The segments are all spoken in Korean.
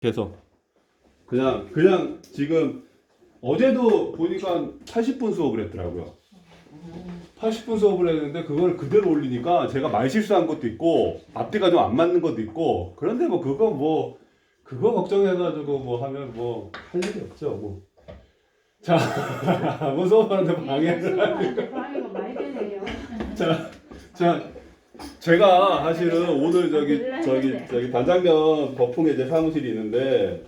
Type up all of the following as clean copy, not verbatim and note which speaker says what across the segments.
Speaker 1: 계속 그냥 지금 어제도 보니까 80분 수업을 했더라고요. 80분 수업을 했는데 그걸 그대로 올리니까 제가 말 실수한 것도 있고 앞뒤가 좀 안 맞는 것도 있고 그런데 뭐 그거 걱정해가지고 뭐 하면 뭐 할 일이 없죠 뭐. 자, 뭐 수업하는데 방해를 하니까.
Speaker 2: 방해가 많이 되네요.
Speaker 1: 자, 제가 사실은 오늘 저기 반장년 거풍에 제 사무실이 있는데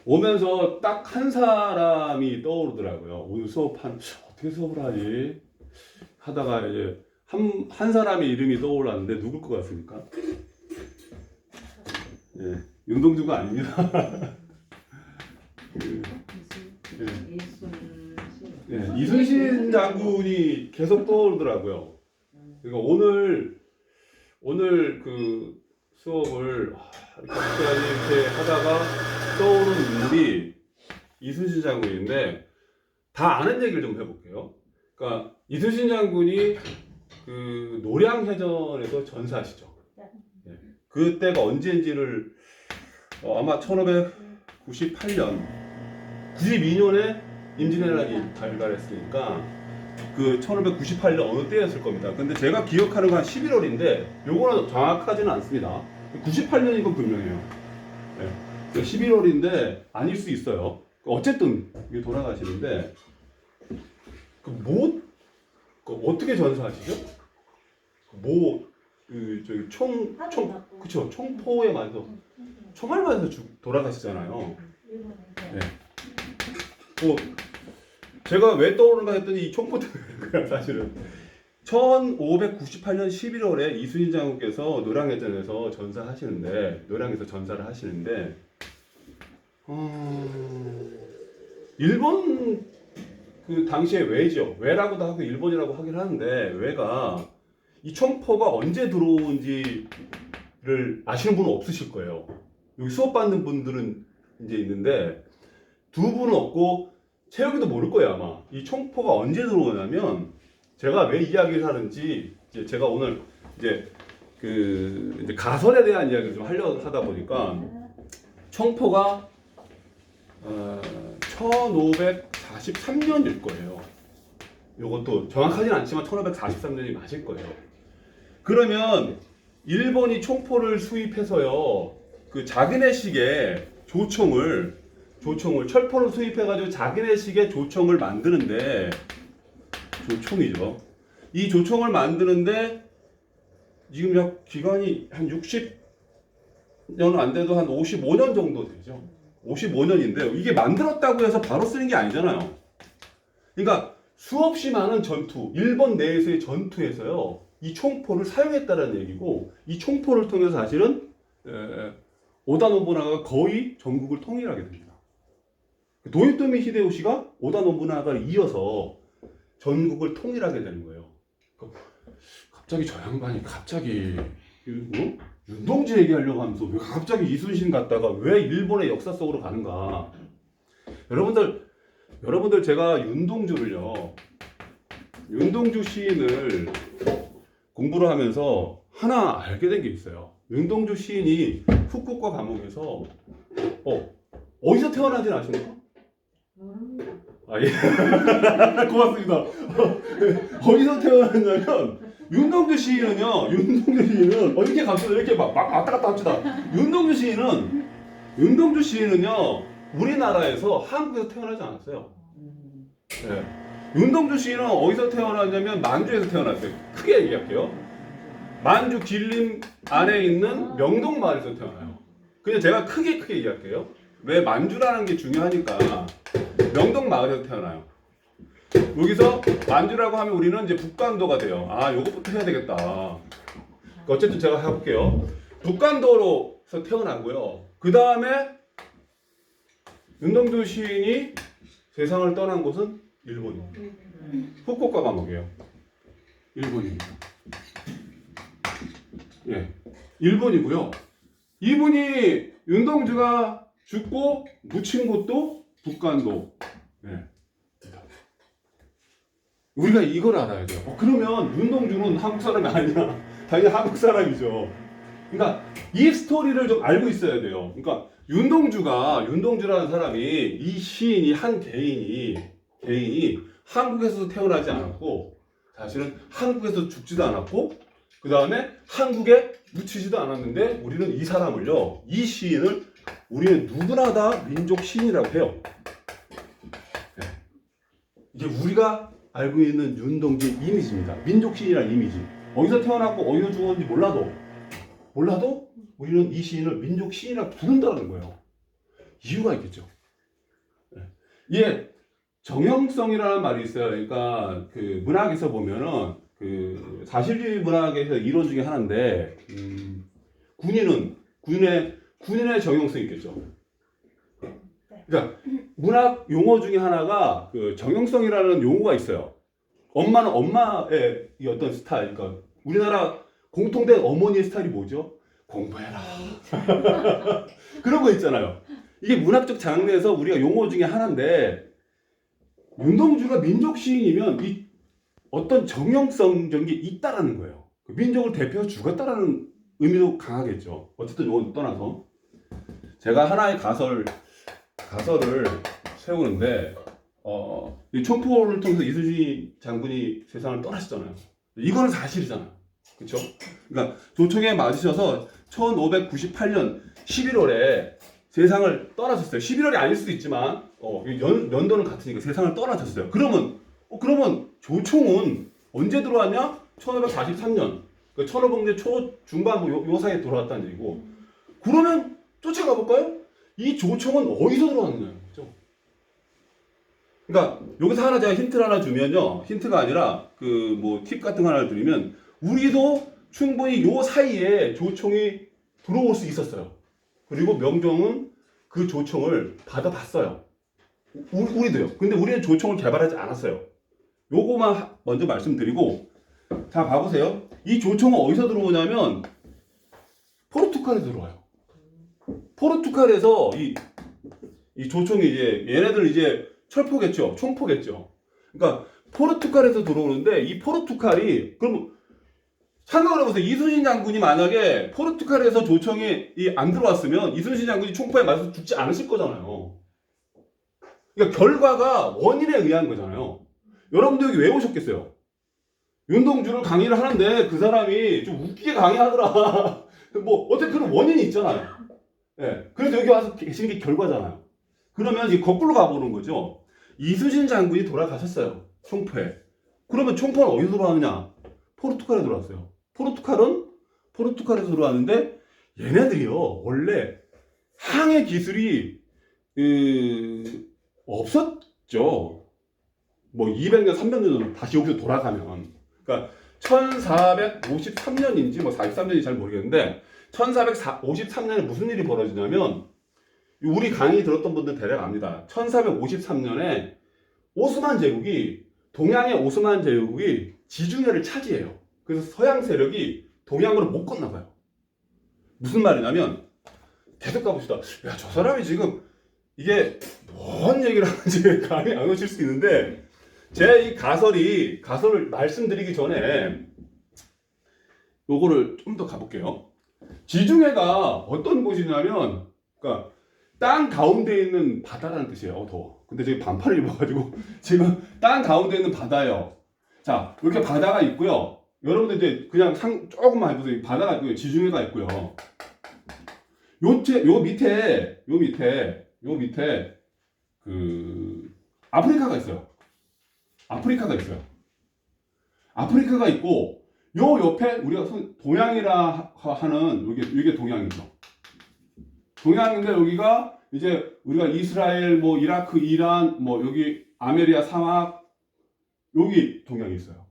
Speaker 1: 오면서 딱 한 사람이 떠오르더라고요. 오늘 어떻게 수업을 하지? 하다가 이제 한 사람의 이름이 떠올랐는데 누굴 것 같습니까? 예, 윤동주가 아닙니다. 이순신 장군이 계속 떠오르더라고요. 그러니까 오늘 그 수업을 이렇게 하다가 떠오른 인물이 이순신 장군인데 다 아는 얘기를 좀 해볼게요. 그러니까 이순신 장군이 그 노량해전에서 전사하시죠. 예. 그때가 언제인지를 아마 1598년, 92년에 임진왜란이 발발했으니까 그 1598년 어느 때였을 겁니다. 근데 제가 기억하는 건 한 11월인데 요거는 정확하지는 않습니다. 98년인 건 분명해요. 네. 11월인데 아닐 수 있어요. 어쨌든 이게 돌아가시는데 어떻게 전사하시죠? 그쵸, 총포에 맞아서 총알 맞아서 돌아가시잖아요. 네. 제가 왜 떠오르는가 했더니 이 총포 때문에 사실은 1598년 11월에 이순신 장군께서 노량해전에서 노량에서 전사를 하시는데 일본 그 당시에 외라고도 하고 일본이라고 하긴 하는데 외가 이 총포가 언제 들어온지를 아시는 분은 없으실 거예요. 여기 수업 받는 분들은 이제 있는데 두 분은 없고 채영이도 모를 거예요 아마. 이 총포가 언제 들어오냐면 제가 왜 이야기를 하는지 제가 오늘 이제 이제 가설에 대한 이야기를 좀 하려고 하다 보니까 총포가 1543년일 거예요. 이것도 정확하진 않지만 1543년이 맞을 거예요. 그러면 일본이 총포를 수입해서요, 그 자기네식의 조총을 철포를 수입해가지고 자기네식의 조총을 만드는데 조총이죠. 이 조총을 만드는데 지금 약 기간이 한 60년 안 돼도 한 55년 정도 되죠. 55년인데 이게 만들었다고 해서 바로 쓰는 게 아니잖아요. 그러니까 수없이 많은 일본 내에서의 전투에서요, 이 총포를 사용했다는 얘기고 이 총포를 통해서 사실은 오다 노부나가가 거의 전국을 통일하게 됩니다. 도요토미 히데요시가 오다 노부나가를 이어서 전국을 통일하게 되는 거예요. 갑자기 저 양반이 윤동주 얘기하려고 하면서 왜 갑자기 이순신 갔다가 왜 일본의 역사 속으로 가는가? 여러분들 제가 윤동주 시인을 공부를 하면서 하나 알게 된 게 있어요. 윤동주 시인이 후쿠오카 감옥에서 어디서 태어나진 아십니까? 예. 고맙습니다. 어디서 태어났냐면 윤동주 시인은요. 이렇게 갑시다. 이렇게 막 왔다 갔다 합시다. 윤동주 시인은요. 우리나라에서 한국에서 태어나지 않았어요. 네. 윤동주 시인은 어디서 태어났냐면 만주에서 태어났어요. 크게 얘기할게요. 만주 길림 안에 있는 명동 마을에서 태어나요. 그냥 제가 크게 얘기할게요. 왜 만주라는 게 중요하니까 명동 마을에서 태어나요. 여기서 만주라고 하면 우리는 이제 북간도가 돼요. 요것부터 해야 되겠다. 어쨌든 제가 해볼게요. 북간도로서 태어나고요. 그 다음에 윤동주 시인이 세상을 떠난 곳은 일본입니다. 후쿠오카 감옥이에요. 일본입니다. 예, 일본이고요. 이분이 윤동주가 죽고 묻힌 곳도 북간도. 예. 우리가 이걸 알아야 돼요. 그러면 윤동주는 한국 사람이 아니야. 당연히 한국 사람이죠. 그러니까 이 스토리를 좀 알고 있어야 돼요. 그러니까 윤동주라는 사람이 이 시인이 한 개인이 한국에서 태어나지 않았고 사실은 한국에서 죽지도 않았고 그 다음에 한국에 묻히지도 않았는데 우리는 이 사람을요, 이 시인을 우리는 누구나 다 민족 시인이라고 해요. 네. 이게 우리가 알고 있는 윤동주의 이미지입니다. 민족 시인이라는 이미지. 어디서 태어났고 어디서 죽었는지 몰라도 우리는 이 시인을 민족 시인이라고 부른다는 거예요. 이유가 있겠죠. 네. 이게 정형성이라는 말이 있어요. 그러니까 그 문학에서 보면은 그 사실주의 문학에서 이론 중에 하나인데 군인의 정형성이 있겠죠. 그러니까 문학 용어 중에 하나가 그 정형성이라는 용어가 있어요. 엄마는 엄마의 이 어떤 스타일, 그러니까 우리나라 공통된 어머니의 스타일이 뭐죠? 공부해라. 그런 거 있잖아요. 이게 문학적 장르에서 우리가 용어 중에 하나인데 윤동주가 민족 시인이면 이 어떤 정형성적인 게 있다라는 거예요. 민족을 대표해서 죽었다라는 의미도 강하겠죠. 어쨌든 이건 떠나서 제가 하나의 가설을 세우는데 이 총포를 통해서 이순신 장군이 세상을 떠나셨잖아요. 이거는 사실이잖아요. 그렇죠? 그러니까 조총에 맞으셔서 1598년 11월에 세상을 떠나셨어요. 11월이 아닐 수도 있지만 연도는 같으니까 세상을 떠나셨어요. 그러면 조총은 언제 들어왔냐? 1543년. 그 천호봉제 초중반 요 사이에 들어왔다는 얘기고. 그러면 쫓아가 볼까요? 이 조총은 어디서 들어왔느냐? 그렇죠? 그러니까 여기서 하나 제가 힌트를 하나 주면요. 힌트가 아니라 그 뭐 팁 같은 거 하나 드리면 우리도 충분히 요 사이에 조총이 들어올 수 있었어요. 그리고 명종은 그 조총을 받아봤어요. 우리도요. 근데 우리는 조총을 개발하지 않았어요. 요거만 먼저 말씀드리고, 자 봐보세요. 이 조총은 어디서 들어오냐면 포르투갈에 들어와요. 포르투갈에서 이 조총이 이제 얘네들 이제 철포겠죠, 총포겠죠. 그러니까 포르투갈에서 들어오는데 이 포르투갈이 그럼 생각을 해보세요. 이순신 장군이 만약에 포르투갈에서 조총이 안 들어왔으면 이순신 장군이 총포에 맞아서 죽지 않으실 거잖아요. 그러니까 결과가 원인에 의한 거잖아요. 여러분들 여기 왜 오셨겠어요? 윤동주를 강의를 하는데 그 사람이 좀 웃기게 강의하더라. 뭐 어떻게 그런 원인이 있잖아요. 네. 그래서 여기 와서 계시는 게 결과잖아요. 그러면 이제 거꾸로 가보는 거죠. 이순신 장군이 돌아가셨어요. 총포에. 그러면 총포는 어디서 돌아왔느냐? 포르투갈에 들어왔어요. 포르투갈에서 들어왔는데 얘네들이요 원래 항해 기술이 없었죠. 뭐 200년, 300년 정도 다시 여기서 돌아가면. 그러니까 1453년인지 뭐 43년인지 잘 모르겠는데 1453년에 무슨 일이 벌어지냐면 우리 강의 들었던 분들 대략 압니다. 1453년에 동양의 오스만 제국이 지중해를 차지해요. 그래서 서양 세력이 동양으로 못 건너가요. 무슨 말이냐면 계속 가봅시다. 야, 저 사람이 지금 이게 뭔 얘기를 하는지 감이 안 오실 수 있는데 제가 이 가설을 말씀드리기 전에 요거를 좀 더 가볼게요. 지중해가 어떤 곳이냐면 그러니까 땅 가운데 있는 바다라는 뜻이에요. 더워. 근데 지금 반팔을 입어가지고 지금 땅 가운데 있는 바다예요. 자, 이렇게 바다가 있고요. 여러분들 이제 그냥 조금만 해보세요. 바다가 있고요. 지중해가 있고요. 요 밑에 그 아프리카가 있어요. 아프리카가 있고 요 옆에 우리가 동양이라 하는 이게 동양이죠. 동양인데 여기가 이제 우리가 이스라엘, 뭐 이라크, 이란, 뭐 여기 아메리아 사막 여기 동양이 있어요.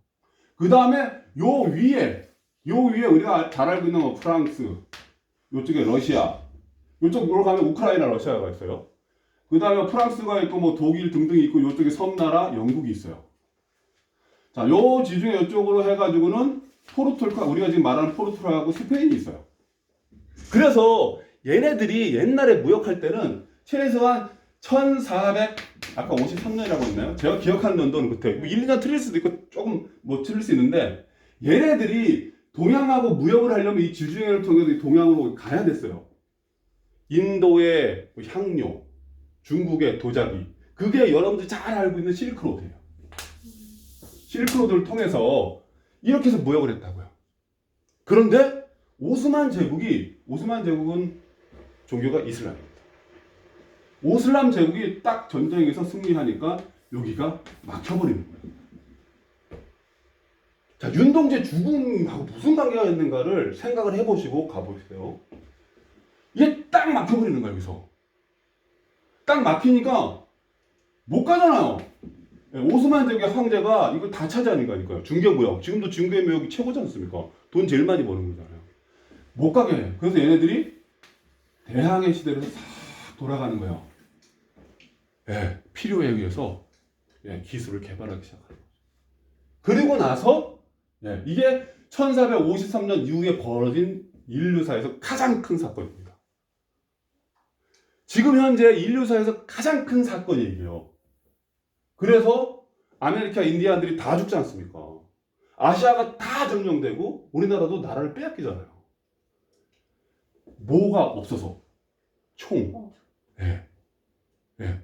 Speaker 1: 그 다음에 요 위에 우리가 잘 알고 있는 뭐 프랑스, 요쪽에 러시아, 요쪽으로 가면 우크라이나, 러시아가 있어요. 그 다음에 프랑스가 있고 뭐 독일 등등이 있고 요쪽에 섬나라, 영국이 있어요. 자, 요 지중해 이쪽으로 해가지고는 우리가 지금 말하는 포르투갈하고 스페인이 있어요. 그래서 얘네들이 옛날에 무역할 때는 최소한 1453년이라고 했나요? 제가 기억하는 연도는 그때 뭐 1, 2년 틀릴 수도 있고 조금 뭐 틀릴 수 있는데 얘네들이 동양하고 무역을 하려면 이 지중해를 통해서 이 동양으로 가야 됐어요. 인도의 향료, 중국의 도자기, 그게 여러분들이 잘 알고 있는 실크로드예요. 실크로드를 통해서 이렇게 해서 무역을 했다고요. 그런데 오스만 제국은 종교가 이슬람입니다. 오슬람 제국이 딱 전쟁에서 승리하니까 여기가 막혀버리는 거예요. 자, 윤동주의 죽음하고 무슨 관계가 있는가를 생각을 해보시고 가보세요. 이게 딱 막혀버리는 거야, 여기서. 딱 막히니까 못 가잖아요. 오스만 제국의 황제가 이걸 다 차지하니까요. 중개무역. 지금도 중개무역이 최고지 않습니까? 돈 제일 많이 버는 거잖아요. 못 가게 해. 그래서 얘네들이 대항해 시대로 싹 돌아가는 거예요. 예, 필요에 의해서 기술을 개발하기 시작하는 거죠. 그리고 나서 이게 1453년 이후에 벌어진 인류사에서 가장 큰 사건입니다. 지금 현재 인류사에서 가장 큰 사건이에요. 그래서 아메리카 인디안들이 다 죽지 않습니까? 아시아가 다 점령되고 우리나라도 나라를 빼앗기잖아요. 뭐가 없어서 총.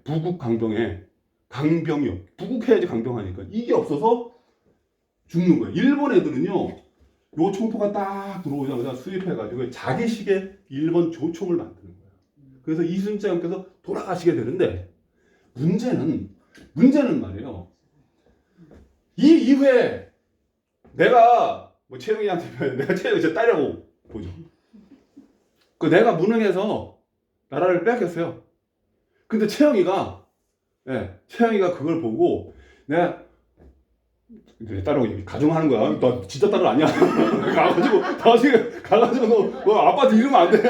Speaker 1: 부국 강병에 강병이요. 부국해야지 강병하니까 이게 없어서 죽는 거예요. 일본 애들은요, 요 총포가 딱 들어오자마자 수입해가지고 자기식의 일본 조총을 만드는 거예요. 그래서 이순신장께서 돌아가시게 되는데 문제는 말이에요. 이 이후에 내가 채영이한테 내가 채영이 제 딸이라고 보죠. 그 내가 무능해서 나라를 빼앗겼어요. 근데 채영이가 그걸 보고 내가 내 딸하고 가정하는 거야. 나 진짜 딸은 아니야. 가가지고 나중에 가가지고 너 아빠한테 이러면 안 돼.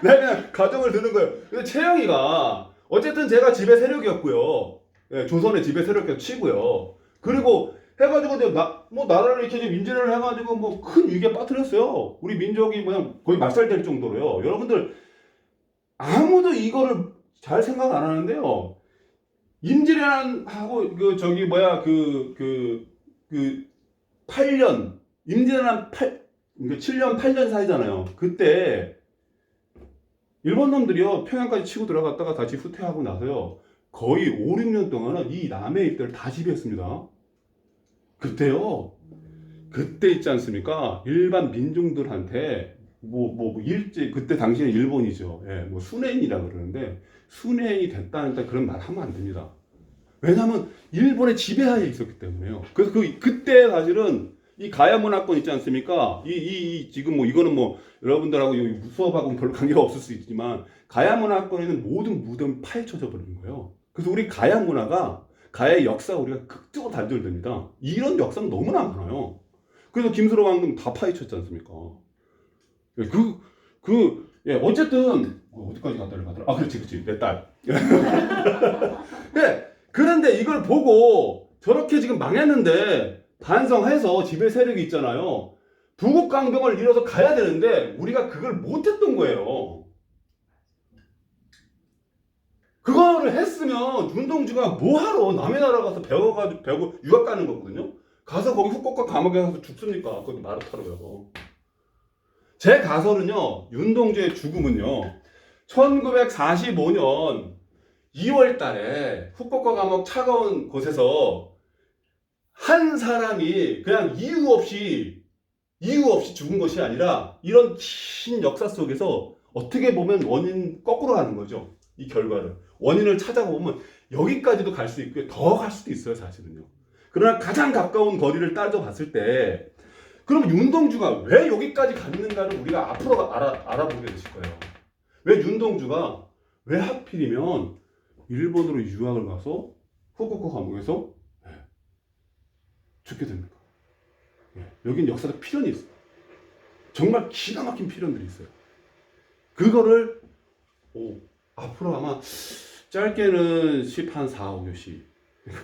Speaker 1: 내가 그냥 가정을 드는 거예요. 근데 채영이가 어쨌든 제가 집의 세력이었고요. 조선의 집의 세력이었고 치고요. 그리고 해가지고 나라를 이렇게 좀 인재를 해가지고 뭐 큰 위기에 빠뜨렸어요. 우리 민족이 그냥 거의 말살될 정도로요. 여러분들 아무도 이거를 잘 생각 안 하는데요. 임진왜란하고 그 8년 임진왜란 7년 8년 사이잖아요. 그때 일본 놈들이요 평양까지 치고 들어갔다가 다시 후퇴하고 나서요 거의 5, 6년 동안은 이 남해 일대를 다 지배했습니다. 그때요. 그때 있지 않습니까? 일반 민중들한테 그때 당시에 일본이죠. 순회인이라 그러는데 순회인이 됐다는 그런 말 하면 안 됩니다. 왜냐하면 일본의 지배하에 있었기 때문에요. 그래서 그때 사실은 이 가야 문화권 있지 않습니까? 지금 이거는 여러분들하고 수업하고는 별로 관계가 없을 수 있지만 가야 문화권에는 모든 무덤이 파헤쳐져 버리는 거예요. 그래서 우리 가야 문화가 가야의 역사가 우리가 극적으로 단절됩니다. 이런 역사는 너무나 많아요. 그래서 김수로 왕금 다 파헤쳤지 않습니까? 어쨌든 어디까지 갔다를 가더라? 그렇지 내 딸. 그런데 이걸 보고 저렇게 지금 망했는데 반성해서 지배 세력이 있잖아요. 부국 강병을 이뤄서 가야 되는데 우리가 그걸 못했던 거예요. 그거를 했으면 윤동주가 뭐하러 남의 나라 가서 배우고 유학 가는 거거든요. 가서 거기 후쿠오카 감옥에 가서 죽습니까? 거기 말을 타러요. 제 가설은요, 윤동주의 죽음은요, 1945년 2월 달에 후쿠오카 감옥 차가운 곳에서 한 사람이 그냥 이유 없이 죽은 것이 아니라 이런 긴 역사 속에서 어떻게 보면 원인 거꾸로 가는 거죠. 이 결과를. 원인을 찾아보면 여기까지도 갈 수 있고 더 갈 수도 있어요, 사실은요. 그러나 가장 가까운 거리를 따져봤을 때 그럼 윤동주가 왜 여기까지 갔는가를 우리가 앞으로 알아보게 되실 거예요. 왜 윤동주가 왜 하필이면 일본으로 유학을 가서 후쿠오카 감옥에서 죽게 됩니까? 여긴 역사적 필연이 있어요. 정말 기가 막힌 필연들이 있어요. 그거를 앞으로 아마 짧게는 10한 4, 5교시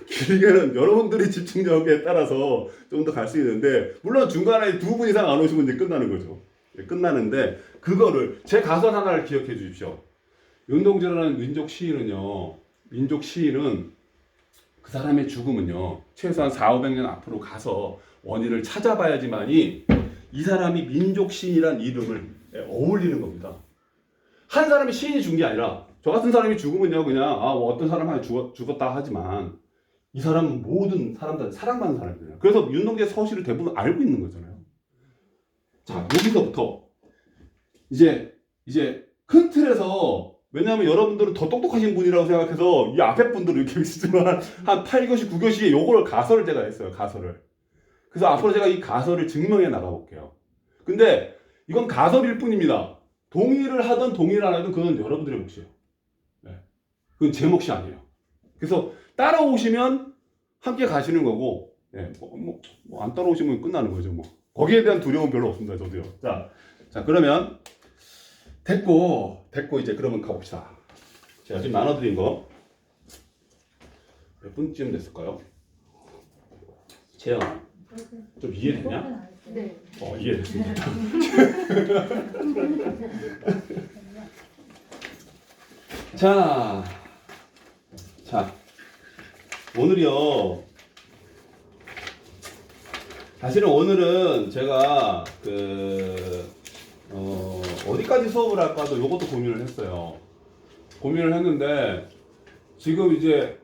Speaker 1: 길게는 여러분들의 집중력에 따라서 좀 더 갈 수 있는데 물론 중간에 2분 이상 안 오시면 이제 끝나는 거죠. 끝나는데 그거를 제 가설 하나를 기억해 주십시오. 윤동주라는 민족 시인은 그 사람의 죽음은요 최소한 4, 500년 앞으로 가서 원인을 찾아봐야지만이 이 사람이 민족 시인이란 이름을 어울리는 겁니다. 한 사람이 시인이 죽은 게 아니라 저 같은 사람이 죽으면요 그냥 뭐 어떤 사람이 죽었다 하지만 이 사람은 모든 사람들 사랑받는 사람이에요. 그래서 윤동주의 서시를 대부분 알고 있는 거잖아요. 자, 여기서부터 이제 큰 틀에서, 왜냐하면 여러분들은 더 똑똑하신 분이라고 생각해서 이 앞에 분들은 이렇게 있지만 한 8교시, 9교시에 요걸 가설을 제가 했어요. 가설을. 그래서 앞으로 제가 이 가설을 증명해 나가볼게요. 근데 이건 가설일 뿐입니다. 동의를 하든 동의를 안 하든 그건 여러분들의 몫이에요. 네. 그건 제 몫이 아니에요. 그래서 따라오시면 함께 가시는 거고, 네. 안 따라오시면 끝나는 거죠. 뭐. 거기에 대한 두려움 별로 없습니다. 저도요. 자 그러면 됐고 이제 그러면 가봅시다. 제가 지금 나눠드린 거 몇 분쯤 됐을까요? 재영아, 좀 이해되냐?
Speaker 2: 네.
Speaker 1: 이해됐습니다. 자, 오늘이요. 사실은 오늘은 제가 어디까지 수업을 할까도 요것도 고민을 했어요. 고민을 했는데 지금 이제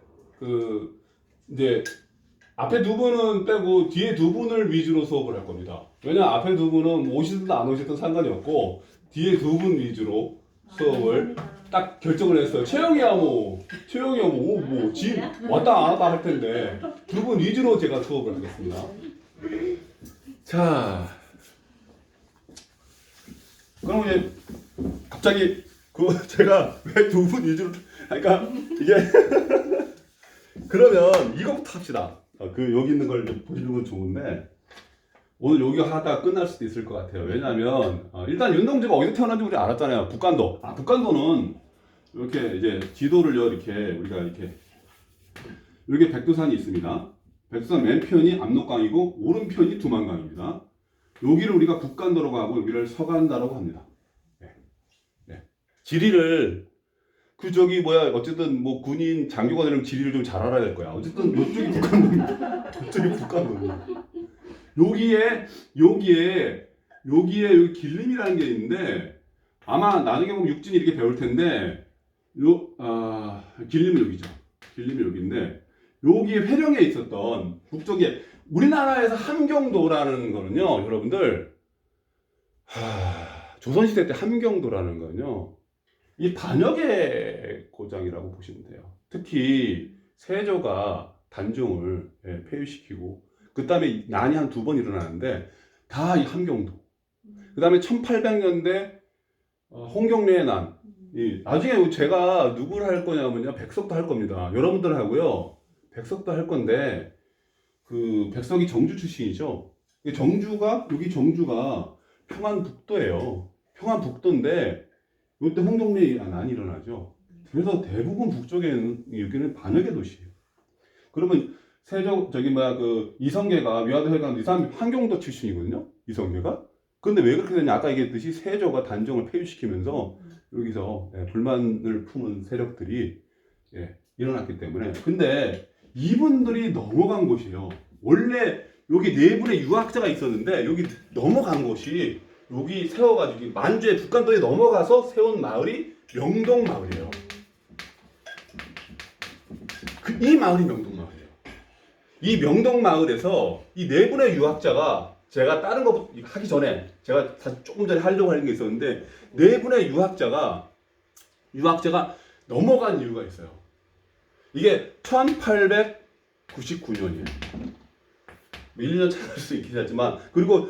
Speaker 1: 앞에 두 분은 빼고 뒤에 두 분을 위주로 수업을 할 겁니다. 왜냐 앞에 두 분은 오시든 안 오시든 상관이 없고 뒤에 두 분 위주로 수업을 딱 결정을 했어요. 채영이야 뭐 지 왔다 안 왔다 할 텐데 두 분 위주로 제가 수업을 하겠습니다. 자, 그럼 이제 갑자기 제가 왜 두 분 위주로, 그러니까 이게 그러면 이거부터 합시다. 여기 있는 걸 보시는 건 좋은데 오늘 여기 하다가 끝날 수도 있을 것 같아요. 왜냐하면 일단 윤동주가 어디서 태어난지 우리 알았잖아요. 북간도. 북간도는 이렇게 이제 지도를요 이렇게 우리가 이렇게 여기 백두산이 있습니다. 백두산 맨편이 압록강이고 오른편이 두만강입니다. 여기를 우리가 북간도라고 하고 여기를 서간다라고 합니다. 네. 지리를 어쨌든 뭐 군인 장교가 되려면 지리를 좀 잘 알아야 될 거야. 어쨌든 이쪽이 북한도입니다. 이쪽이 북한도입니다. 여기에 여기 길림이라는 게 있는데 아마 나중에 보면 육진이 이렇게 배울 텐데 길림은 여기죠. 길림이 여기인데 여기에 회령에 있었던 북쪽에 우리나라에서 함경도라는 거는요, 여러분들 조선시대 때 함경도라는 거는요. 이 반역의 고장이라고 보시면 돼요. 특히 세조가 단종을 폐위시키고 그 다음에 난이 한 2번 일어나는데 다 이 함경도. 그 다음에 1800년대 홍경래의 난. 나중에 제가 누구를 할 거냐면요, 백석도 할 겁니다. 여러분들 하고요, 백석도 할 건데 백석이 정주 출신이죠. 여기 정주가 평안북도예요. 평안북도인데 이때 홍경래 난이 일어나죠. 그래서 대부분 북쪽에는 여기는 반역의 도시예요. 그러면 이성계가 위화도회관 이 사람이 함경도 출신이거든요. 이성계가. 근데 왜 그렇게 되냐? 아까 얘기했듯이 세조가 단종을 폐위시키면서 여기서 불만을 품은 세력들이 일어났기 때문에. 근데 이분들이 넘어간 곳이에요. 원래 여기 내분의 유학자가 있었는데 여기 넘어간 곳이 여기 세워가지고 만주의 북간도에 넘어가서 세운 마을이 명동마을이에요. 이 마을이 명동마을이에요. 이 명동마을에서 이 네 분의 유학자가, 제가 다른 거 하기 전에 제가 조금 전에 하려고 하는 게 있었는데, 네 분의 유학자가 넘어간 이유가 있어요. 이게 1899년이에요. 1년 차일 수 있긴 하지만, 그리고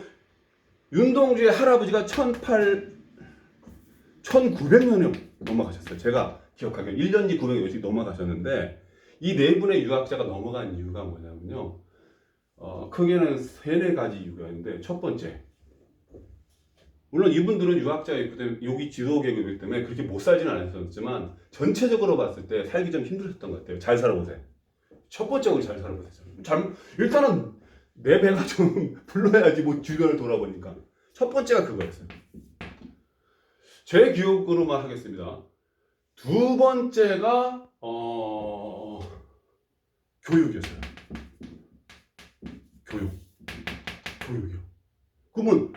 Speaker 1: 윤동주의 할아버지가 1900년에 넘어가셨어요. 제가 기억하기에 1년 뒤 900년씩 넘어가셨는데, 이 네 분의 유학자가 넘어간 이유가 뭐냐면요, 크게는 3-4가지 이유가 있는데, 첫 번째, 물론 이분들은 유학자였기 때문에 여기 지도계급이기 때문에 그렇게 못 살지는 않았었지만 전체적으로 봤을 때 살기 좀 힘들었던 것 같아요. 잘 살아보세요. 첫 번째로 잘 살아보세요. 일단은 내 배가 좀 불러야지 뭐 주변을 돌아보니까. 첫 번째가 그거였어요. 제 기억으로만 하겠습니다. 두 번째가 교육이었어요. 교육이요. 그러면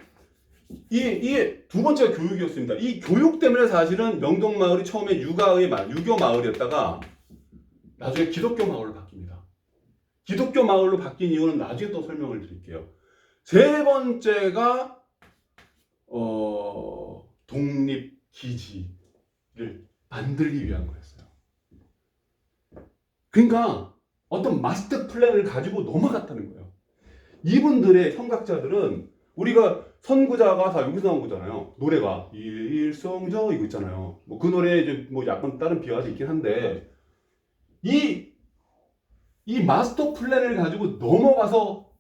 Speaker 1: 이게 두 번째가 교육이었습니다. 이 교육 때문에 사실은 명동마을이 처음에 유교 마을이었다가 나중에 기독교 마을로 바뀝니다. 기독교 마을로 바뀐 이유는 나중에 또 설명을 드릴게요. 세 번째가 독립기지를 만들기 위한 거였어요. 그러니까 어떤 마스터 플랜을 가지고 넘어갔다는 거예요. 이분들의 선각자들은 우리가 선구자가 다 여기서 나온 거잖아요. 노래가 일성저 이거 있잖아요. 뭐 그 노래에 이제 뭐 약간 다른 비화도 있긴 한데 이 마스터 플랜을 가지고 넘어가서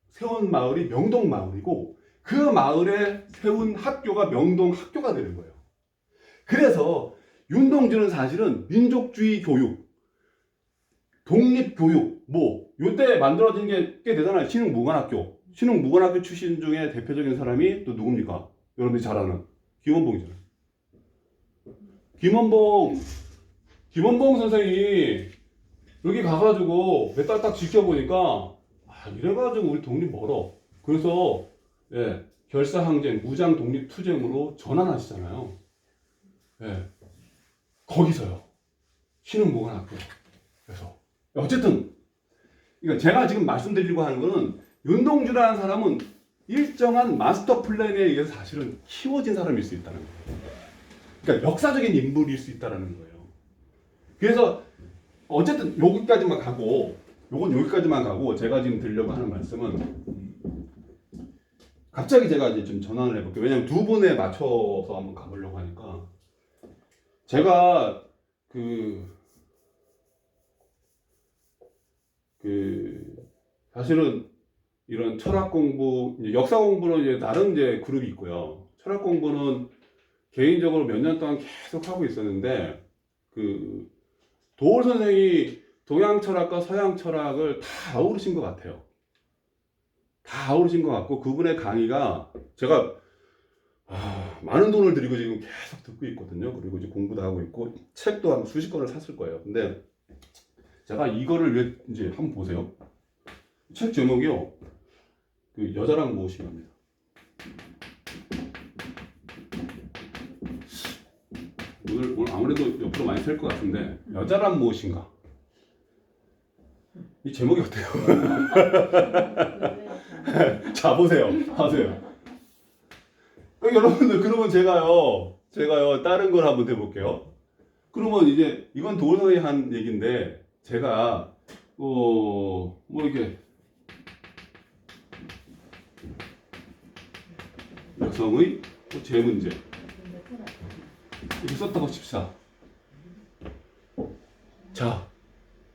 Speaker 1: 세운 마을이 명동 마을이고 그 마을에 세운 학교가 명동 학교가 되는 거예요. 그래서 윤동주는 사실은 민족주의 교육, 독립교육, 뭐 요때 만들어진 게 꽤 되잖아요. 신흥무관학교. 신흥무관학교 출신 중에 대표적인 사람이 또 누굽니까? 여러분들이 잘 아는 김원봉이잖아요. 김원봉 선생이 여기 가가지고 몇 달 딱 지켜보니까 이래가지고 우리 독립 멀어. 그래서 결사항쟁, 무장독립투쟁으로 전환하시잖아요. 거기서요. 신흥무관학교. 그래서 어쨌든 그러니까 제가 지금 말씀드리려고 하는 거는 윤동주라는 사람은 일정한 마스터 플랜에 의해서 사실은 키워진 사람일 수 있다는 거예요. 그러니까 역사적인 인물일 수 있다는 거예요. 그래서 어쨌든 여기까지만 가고 제가 지금 드리려고 하는 말씀은 갑자기 제가 이제 좀 전환을 해볼게요. 왜냐면 두 분에 맞춰서 한번 가보려고 하니까 제가 사실은 이런 철학 공부, 역사 공부는 이제 다른 이제 그룹이 있고요. 철학 공부는 개인적으로 몇 년 동안 계속 하고 있었는데 도올 선생이 동양 철학과 서양 철학을 다 아우르신 것 같아요. 다 아우르신 것 같고 그분의 강의가 제가 많은 돈을 들이고 지금 계속 듣고 있거든요. 그리고 이제 공부도 하고 있고 책도 한 수십 권을 샀을 거예요. 근데 제가 이거를 왜 이제 한번 보세요. 책 제목이요. 여자란 무엇인가입니다. 오늘 아무래도 옆으로 많이 셀 것 같은데 여자란 무엇인가. 이 제목이 어때요? 자 보세요. 여러분들 그러면 제가요 다른 걸 한번 해볼게요. 그러면 이제 이건 도올 선생이 한 얘기인데 제가 뭐 이렇게 여성의 제 문제 이렇게 썼다고 칩시다. 자,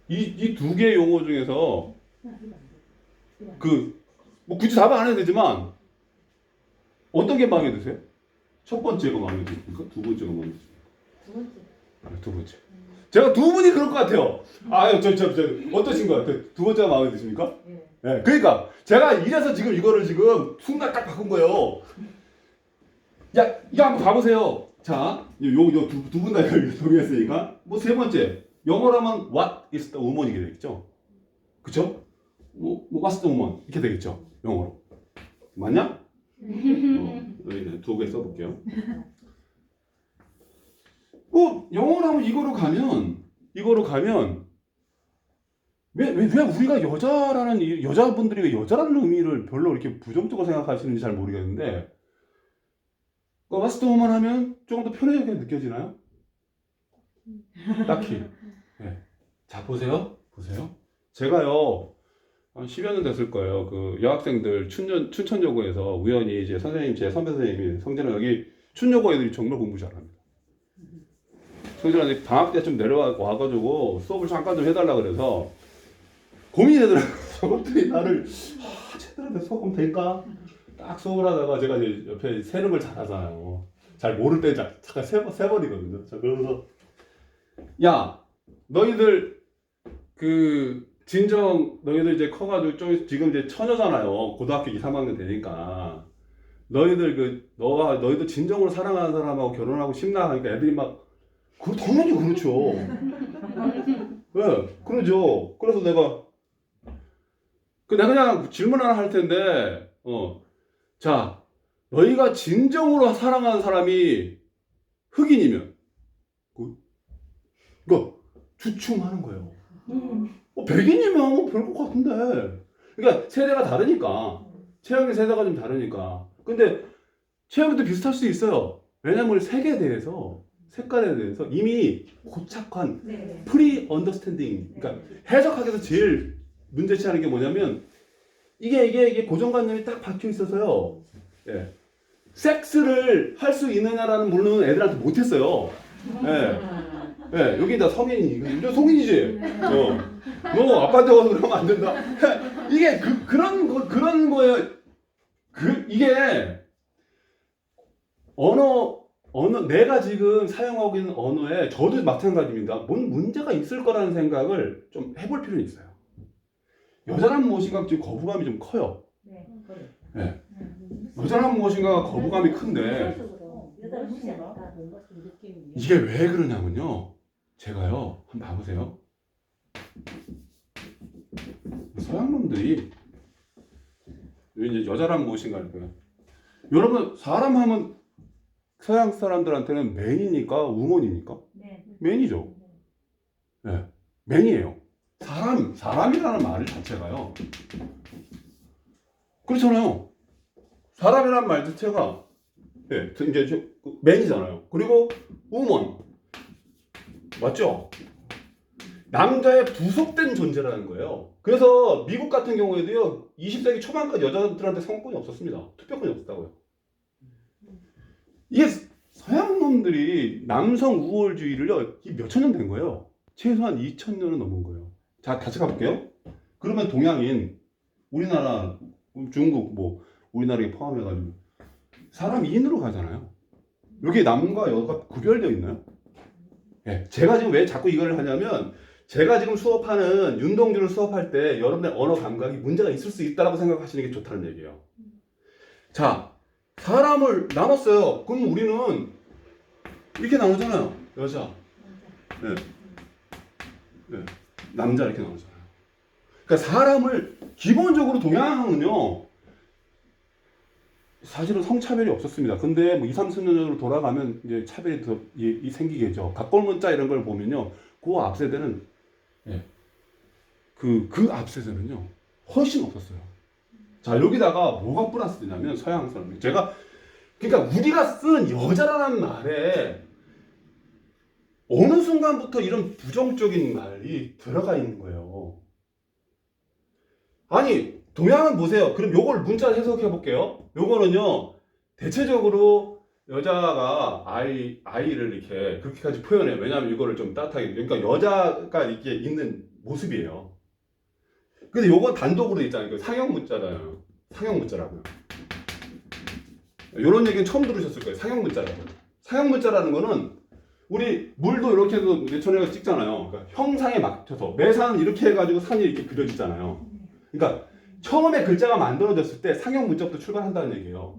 Speaker 1: 이 두 개의 용어 중에서 뭐 굳이 답은 안 해도 되지만 어떤 게 마음에 드세요? 첫 번째가 마음에 드십니까? 두 번째가 마음에 드십니까? 두 번째. 제가 두 분이 그럴 것 같아요. 저 어떠신 것 같아요? 두 번째가 마음에 드십니까? 네. 그러니까 제가 이래서 지금 이거를 지금 순간 딱 바꾼 거예요. 이거 한번 봐보세요. 자, 두 분 다 이걸 동의했으니까 뭐 세 번째 영어로는 What is the woman 이게 되겠죠? 그쵸? What's the woman 이렇게 되겠죠? 영어로 맞냐? 여기 두 개 써볼게요. 영어로 하면 이거로 가면 왜 우리가 여자분들이 왜 여자라는 의미를 별로 이렇게 부정적으로 생각하시는지 잘 모르겠는데 What's the woman 하면 조금 더 편하게 느껴지나요? 딱히. 자 보세요. 제가요 한 10여 년 됐을 거예요. 여학생들 춘천여고에서 우연히 이제 제 선배 선생님이 성재는 여기 춘여고 애들이 정말 공부 잘합니다. 성재는 방학 때쯤 내려와가지고 수업을 잠깐 좀 해달라 그래서 고민이 되더라고요. 저것들이 나를 쟤들한테 수업하면 될까? 딱 수업을 하다가 제가 이제 옆에 세는 걸 잘하잖아요. 잘 모를 때 잠깐 세버리거든요. 자 그러면서 야 너희들 너희들 이제 커가지고 지금 이제 처녀잖아요. 고등학교 2, 3학년 되니까 너희들 진정으로 사랑하는 사람하고 결혼하고 싶나 하니까 애들이 막 당연히 그렇죠. 네, 그러죠. 그래서 내가 그냥 질문 하나 할 텐데 자 너희가 진정으로 사랑하는 사람이 흑인이면 그러니까 주춤하는 거예요. 백인이면 뭐 별 것 같은데. 그러니까 세대가 다르니까. 최악의 세대가 좀 다르니까. 근데 최악도 비슷할 수 있어요. 왜냐면 색에 대해서, 색깔에 대해서 이미 고착한 프리 언더스탠딩. 그러니까 해석하기 위해서 제일 문제치하는 게 뭐냐면 이게 고정관념이 딱 박혀 있어서요. 예. 섹스를 할 수 있느냐라는 물론은 애들한테 못했어요. 예. 예, 여기 다 성인이, 너 성인이지? 너 아빠한테 가서 그러면 안 된다. 이게 그런 거예요. 이게 내가 지금 사용하고 있는 언어에 저도 마찬가지입니다. 뭔 문제가 있을 거라는 생각을 좀 해볼 필요는 있어요. 여자란 무엇인가 지금 거부감이 좀 커요. 네. 여자란 무엇인가 거부감이 큰데 이게 왜 그러냐면요. 제가요, 한번 봐보세요. 서양놈들이 이제 여자란 무엇인가 할 거예요. 여러분 사람 하면 서양 사람들한테는 맨이니까 우먼입니까? 맨이죠. 네, 맨이에요. 사람이라는 말 자체가요. 그렇잖아요. 사람이라는 말 자체가 네, 이제 맨이잖아요. 그리고 우먼 맞죠? 남자의 부속된 존재라는 거예요. 그래서 미국 같은 경우에도요, 20세기 초반까지 여자들한테 성권이 없었습니다. 투표권이 없었다고요. 이게 서양 놈들이 남성 우월주의를요, 몇천 년 된 거예요. 최소한 2000년은 넘은 거예요. 자, 다시 가볼게요. 그러면 동양인, 우리나라, 중국, 뭐, 우리나라에 포함해가지고, 사람 2인으로 가잖아요. 여기 남과 여가 구별되어 있나요? 네, 제가 지금 왜 자꾸 이걸 하냐면, 제가 지금 수업하는 윤동주를 수업할 때 여러분의 언어 감각이 문제가 있을 수 있다고 생각하시는 게 좋다는 얘기예요. 자, 사람을 나눴어요. 그럼 우리는 이렇게 나누잖아요. 여자, 네. 네. 남자 이렇게 나누잖아요. 그러니까 사람을 기본적으로 동양은요. 사실은 성차별이 없었습니다. 근데 뭐 2, 30년 전으로 돌아가면 이제 차별이 더 생기겠죠. 각골문자 이런 걸 보면요. 그 앞세대는 예. 그 앞세대는요. 훨씬 없었어요. 자, 여기다가 뭐가 플러스 되냐면 서양 사람이 그러니까 우리가 쓰는 여자라는 말에 어느 순간부터 이런 부정적인 말이 들어가 있는 거예요. 아니, 동양은 보세요. 그럼 요걸 문자로 해석해 볼게요. 요거는요, 대체적으로 여자가 아이를 이렇게 그렇게까지 표현해요. 왜냐하면 이거를 좀 따뜻하게, 그러니까 여자가 이렇게 있는 모습이에요. 근데 요건 단독으로 있잖아요. 상형 문자잖아요. 상형 문자라고요. 요런 얘기는 처음 들으셨을 거예요. 상형 문자라고요. 상형 문자라는 거는 우리 물도 이렇게 해서 내천에가 찍잖아요. 그러니까 형상에 맞춰서 매산은 이렇게 해가지고 산이 이렇게 그려지잖아요. 그러니까 처음에 글자가 만들어졌을 때 상형 문자부터 출발한다는 얘기예요.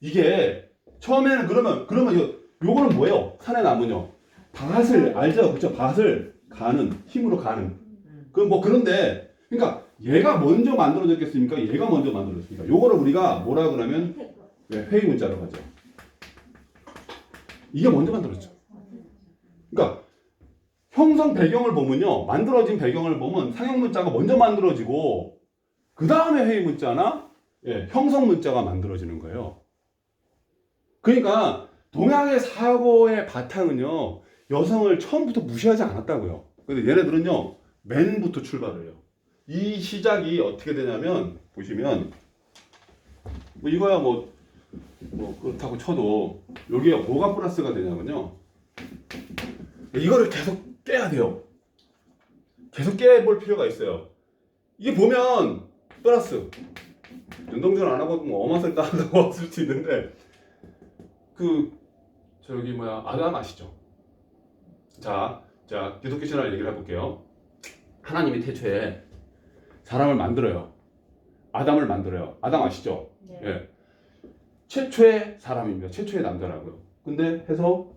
Speaker 1: 이게 처음에는 그러면 요거는 뭐예요? 산의 나무는요. 밭을 알죠? 그렇죠? 밭을 가는 힘으로 가는. 그런데 그러니까 얘가 먼저 만들어졌겠습니까? 얘가 먼저 만들어졌습니까? 요거를 우리가 뭐라 그러면 회의 문자라고 하죠. 이게 먼저 만들어졌죠. 그러니까 형성 배경을 보면요. 만들어진 배경을 보면 상형 문자가 먼저 만들어지고 그 다음에 회의 문자나 형성 문자가 만들어지는 거예요. 그러니까 동양의 사고의 바탕은요. 여성을 처음부터 무시하지 않았다고요. 근데 얘네들은요. 맨부터 출발을 해요. 이 시작이 어떻게 되냐면 보시면 뭐 이거야 뭐 그렇다고 쳐도 여기에 뭐가 플러스가 되냐면요. 이거를 계속 깨야 돼요. 계속 깨볼 필요가 있어요. 이게 보면 플러스 윤동주는 안 하고 뭐 어맛을 따라고 왔을 수도 있는데 아담 아시죠? 자 기독교 신화를 얘기를 해볼게요. 하나님이 태초에 사람을 만들어요. 아담을 만들어요. 아담 아시죠? 네. 예. 최초의 사람입니다. 최초의 남자라고요. 근데 해서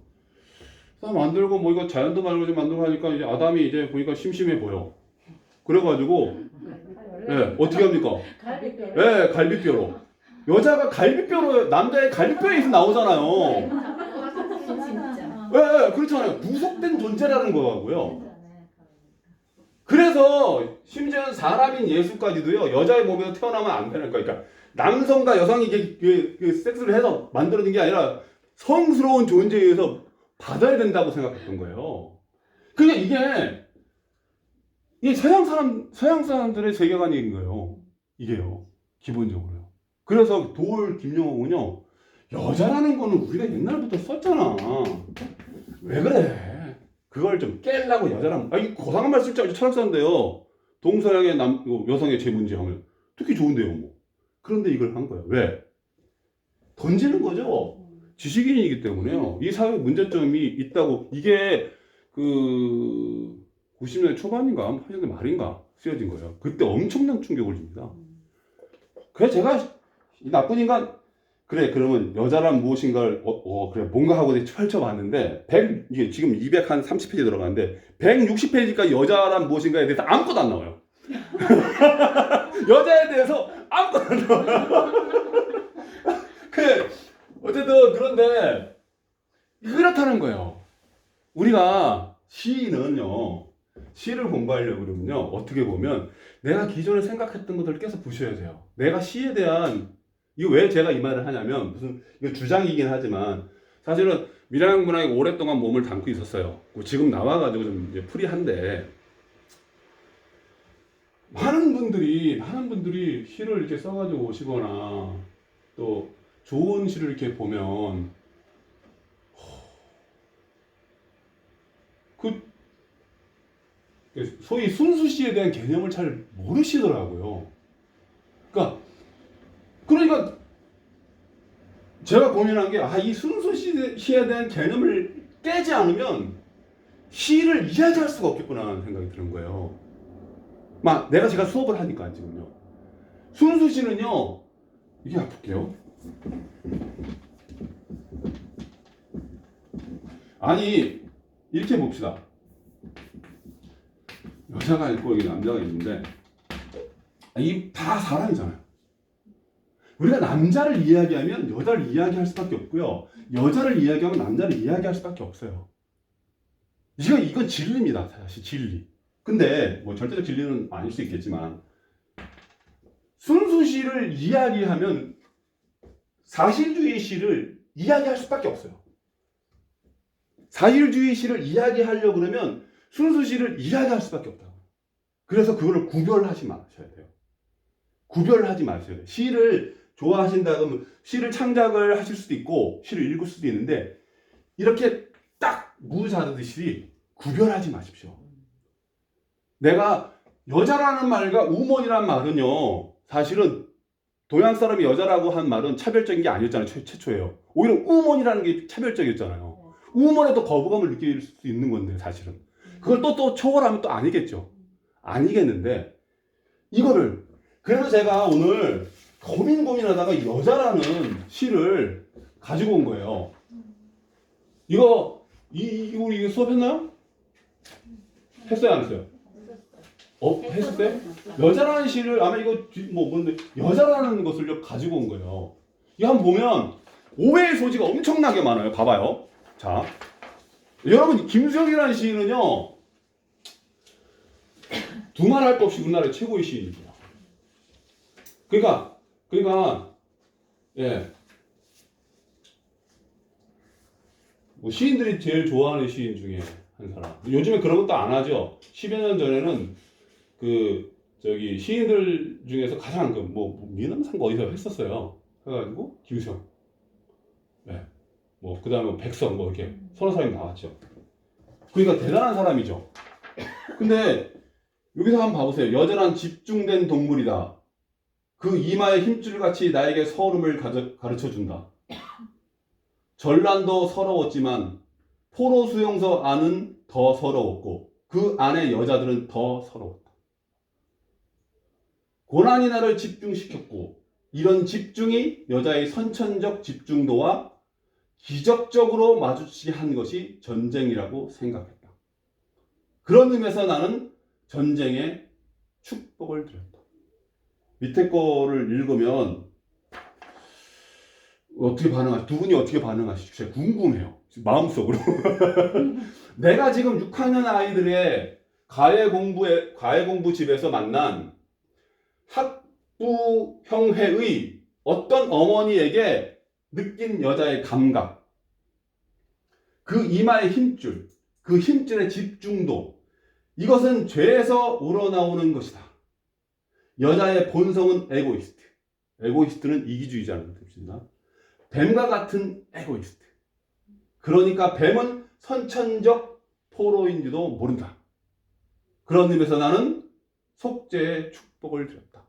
Speaker 1: 사람 만들고 뭐 이거 자연도 만들고 하니까 이제 아담이 이제 보니까 심심해 보여. 그래가지고 어떻게 합니까? 갈비뼈로. 여자가 갈비뼈로 남자의 갈비뼈에서 나오잖아요.
Speaker 2: 진짜.
Speaker 1: 예, 그렇잖아요. 부속된 존재라는 거고요. 그래서 심지어는 사람인 예수까지도요 여자의 몸에서 태어나면 안 되는 거니까 그러니까 남성과 여성이 이게 섹스를 해서 만들어진 게 아니라 성스러운 존재에 의해서 받아야 된다고 생각했던 거예요. 그냥 이게 서양 사람들의 세계관인 거예요. 이게요, 기본적으로요. 그래서 도올 김영옥은요, 여자라는 거는 우리가 옛날부터 썼잖아. 왜 그래? 그걸 좀 깨려고 여자랑, 이 고상한 말 쓸지 아주 철학사인데요. 동서양의 여성의 재문제 하면 특히 좋은데요, 뭐. 그런데 이걸 한 거예요. 왜? 던지는 거죠. 지식인이기 때문에요. 이 사회 문제점이 있다고, 이게 90년대 초반인가 80년대 말인가 쓰여진 거예요. 그때 엄청난 충격을 줍니다. 그래서 제가 이 나쁜 인간 그래 그러면 여자란 무엇인가를 그래 뭔가 하고 펼쳐봤는데 이게 지금 230페이지 들어가는데 160페이지까지 여자란 무엇인가에 대해서 아무것도 안 나와요. 여자에 대해서 아무것도 안 나와요. 어쨌든 그런데 그렇다는 거예요. 우리가 시를 공부하려고 그러면요 어떻게 보면 내가 기존에 생각했던 것들을 계속 부셔야 돼요. 내가 시에 대한 이거 왜 제가 이 말을 하냐면 무슨 이거 주장이긴 하지만 사실은 밀양 문학에 오랫동안 몸을 담고 있었어요. 지금 나와가지고 좀 이제 프리한데 많은 분들이 시를 이렇게 써가지고 오시거나 또 좋은 시를 이렇게 보면 소위 순수시에 대한 개념을 잘 모르시더라고요. 그러니까 제가 고민한 게 이 순수시에 대한 개념을 깨지 않으면 시를 이야기할 수가 없겠구나 하는 생각이 드는 거예요. 제가 수업을 하니까 지금요. 순수시는요, 이게 아플게요. 아니, 이렇게 봅시다. 여자가 있고 여기 남자가 있는데 이 다 사람이잖아요. 우리가 남자를 이야기하면 여자를 이야기할 수밖에 없고요. 여자를 이야기하면 남자를 이야기할 수밖에 없어요. 이건 진리입니다. 사실 진리. 근데 절대적 진리는 아닐 수 있겠지만 순수시를 이야기하면 사실주의 시를 이야기할 수밖에 없어요. 사실주의 시를 이야기하려고 그러면 순수시를 이야기할 수밖에 없다고. 그래서 그거를 구별하지 마셔야 돼요. 구별하지 마셔야 돼요. 시를 좋아하신다 그러면 시를 창작을 하실 수도 있고 시를 읽을 수도 있는데 이렇게 딱 무 자르듯이 구별하지 마십시오. 내가 여자라는 말과 우먼이라는 말은요 사실은 동양 사람이 여자라고 한 말은 차별적인 게 아니었잖아요. 최초예요. 오히려 우먼이라는 게 차별적이었잖아요. 우먼에 또 거부감을 느낄 수 있는 건데 사실은 그걸 또 초월하면 또 아니겠죠. 아니겠는데 이거를 그래서 제가 오늘 고민하다가 여자라는 시를 가지고 온 거예요. 우리 수업했나요? 했어요, 안 했어요? 했었어요? 여자라는 시를 아마 뭔데 여자라는 것을 가지고 온 거예요. 이거 한번 보면 오해의 소지가 엄청나게 많아요. 봐봐요. 자, 여러분 김수영이라는 시인은요 두말할 것 없이 우리나라의 최고의 시인입니다. 그러니까 시인들이 제일 좋아하는 시인 중에 한 사람. 요즘에 그런 것도 안 하죠. 10여 년 전에는 시인들 중에서 가장 미남상 어디서 했었어요. 해가지고 김수영, 그 다음에 백성 이렇게 서너 사람이 나왔죠. 그러니까 대단한 사람이죠. 근데 여기서 한번 봐보세요. 여자란 집중된 동물이다. 그 이마에 힘줄같이 나에게 서름을 가르쳐준다. 전란도 서러웠지만 포로 수용소 안은 더 서러웠고 그 안의 여자들은 더 서러웠다. 고난이 나를 집중시켰고 이런 집중이 여자의 선천적 집중도와 기적적으로 마주치게 한 것이 전쟁이라고 생각했다. 그런 의미에서 나는 전쟁에 축복을 드렸다. 밑에 거를 읽으면 어떻게 반응하시? 두 분이 어떻게 반응하실지 제가 궁금해요. 마음속으로. 내가 지금 6학년 아이들의 과외 공부 집에서 만난 학부 형회의 어떤 어머니에게 느낀 여자의 감각, 그 이마의 힘줄, 그 힘줄의 집중도, 이것은 죄에서 우러나오는 것이다. 여자의 본성은 에고이스트. 에고이스트는 이기주의자라는 뜻입니다. 뱀과 같은 에고이스트. 그러니까 뱀은 선천적 포로인지도 모른다. 그런 의미에서 나는 속죄의 축복을 드렸다.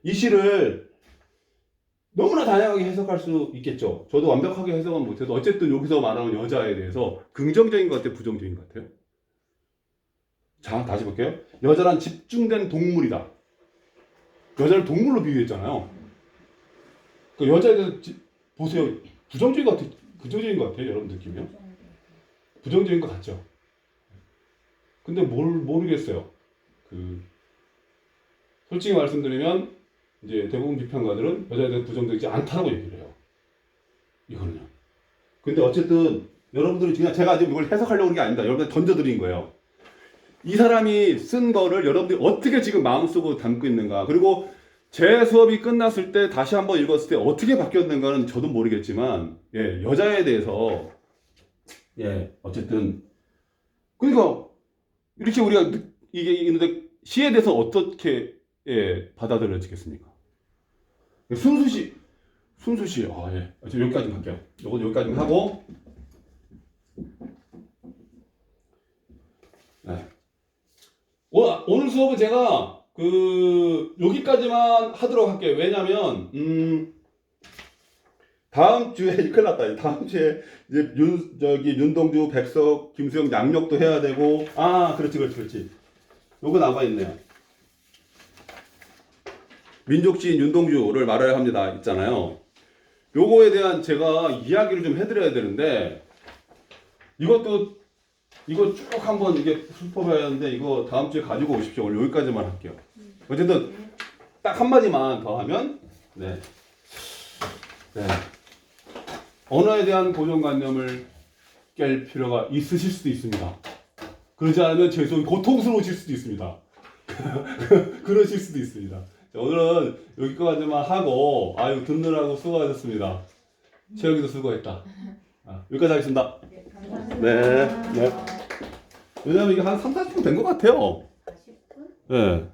Speaker 1: 이 시를 너무나 다양하게 해석할 수 있겠죠. 저도 완벽하게 해석은 못해도 어쨌든 여기서 말하는 여자에 대해서 긍정적인 것 같아요? 부정적인 것 같아요? 자, 다시 볼게요. 여자란 집중된 동물이다. 여자를 동물로 비유했잖아요. 그 여자에 대해서 보세요. 부정적인 것 같아요? 긍정적인 것 같아요? 여러분 느낌이요? 부정적인 것 같죠? 근데 모르겠어요. 솔직히 말씀드리면 이제 대부분 비평가들은 여자에 대해서 부정적이지 않다라고 얘기를 해요. 이거는요. 근데 어쨌든 여러분들이 그냥 제가 지금 이걸 해석하려고 하는 게 아닙니다. 여러분들 던져드린 거예요. 이 사람이 쓴 거를 여러분들이 어떻게 지금 마음속으로 담고 있는가, 그리고 제 수업이 끝났을 때 다시 한번 읽었을 때 어떻게 바뀌었는가는 저도 모르겠지만, 예, 여자에 대해서, 예, 어쨌든, 그러니까, 이렇게 우리가 이게 있는데, 시에 대해서 어떻게, 예, 받아들여지겠습니까? 순수시, 아, 예. 저 여기까지 할게요. 요거 여기까지 하고, 네. 오늘 수업은 제가 여기까지만 하도록 할게요. 왜냐면 다음 주에 큰일 났다. 다음 주에 이제 윤동주, 백석, 김수영 양력도 해야 되고, 그렇지. 요거 남아 있네요. 민족시인 윤동주를 말해야 합니다. 있잖아요. 요거에 대한 제가 이야기를 좀 해드려야 되는데, 이거 쭉 한번 이게 풀어봐야 하는데, 이거 다음 주에 가지고 오십시오. 오늘 여기까지만 할게요. 어쨌든 딱 한마디만 더 하면, 네. 언어에 대한 고정관념을 깰 필요가 있으실 수도 있습니다. 그러지 않으면 제 수업이 고통스러우실 수도 있습니다. 그러실 수도 있습니다. 자, 오늘은 여기까지만 하고, 듣느라고 수고하셨습니다. 채영이도 수고했다. 여기까지 하겠습니다.
Speaker 2: 네, 감사합니다.
Speaker 1: 네. 왜냐면 이게 한 3, 40분 된 것 같아요.
Speaker 2: 40분?
Speaker 1: 네.